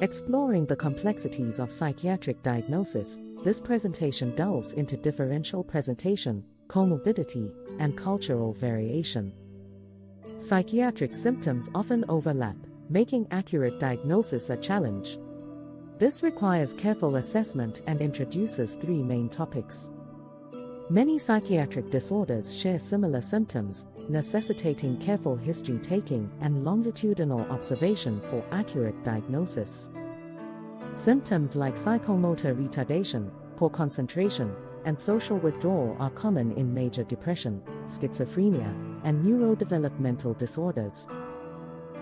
Exploring the complexities of psychiatric diagnosis, this presentation delves into differential presentation, comorbidity, and cultural variation. Psychiatric symptoms often overlap, making accurate diagnosis a challenge. This requires careful assessment and introduces three main topics. Many psychiatric disorders share similar symptoms, necessitating careful history taking and longitudinal observation for accurate diagnosis. Symptoms like psychomotor retardation, poor concentration, and social withdrawal are common in major depression, schizophrenia, and neurodevelopmental disorders.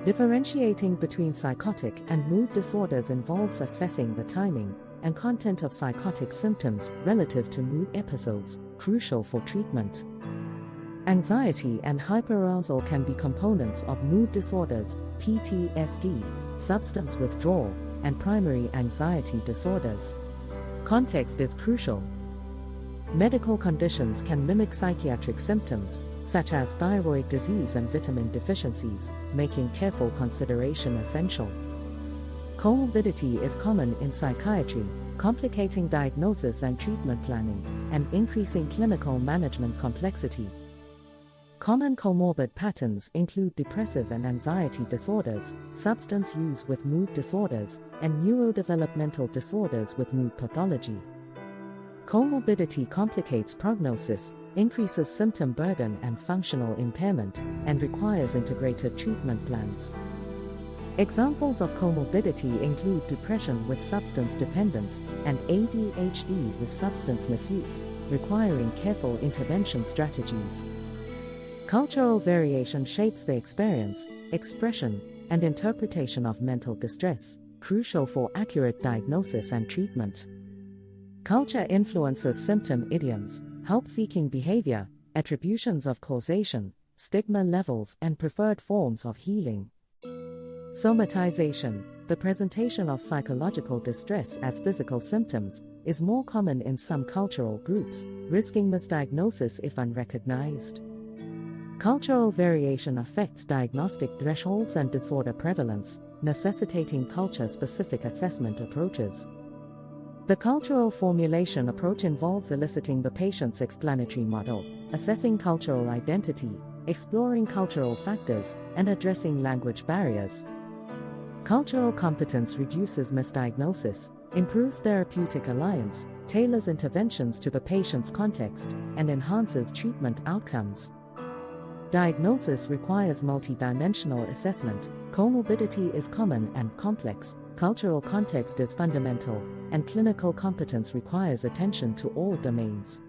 Differentiating between psychotic and mood disorders involves assessing the timing and content of psychotic symptoms relative to mood episodes, crucial for treatment. Anxiety and hyperarousal can be components of mood disorders, PTSD, substance withdrawal, and primary anxiety disorders. Context is crucial. Medical conditions can mimic psychiatric symptoms, such as thyroid disease and vitamin deficiencies, making careful consideration essential. Comorbidity is common in psychiatry, complicating diagnosis and treatment planning, and increasing clinical management complexity. Common comorbid patterns include depressive and anxiety disorders, substance use with mood disorders, and neurodevelopmental disorders with mood pathology. Comorbidity complicates prognosis, increases symptom burden and functional impairment, and requires integrated treatment plans. Examples of comorbidity include depression with substance dependence and ADHD with substance misuse, requiring careful intervention strategies. Cultural variation shapes the experience, expression, and interpretation of mental distress, crucial for accurate diagnosis and treatment. Culture influences symptom idioms, help-seeking behavior, attributions of causation, stigma levels, and preferred forms of healing. Somatization, the presentation of psychological distress as physical symptoms, is more common in some cultural groups, risking misdiagnosis if unrecognized. Cultural variation affects diagnostic thresholds and disorder prevalence, necessitating culture-specific assessment approaches. The cultural formulation approach involves eliciting the patient's explanatory model, assessing cultural identity, exploring cultural factors, and addressing language barriers. Cultural competence reduces misdiagnosis, improves therapeutic alliance, tailors interventions to the patient's context, and enhances treatment outcomes. Diagnosis requires multidimensional assessment, comorbidity is common and complex, cultural context is fundamental, and clinical competence requires attention to all domains.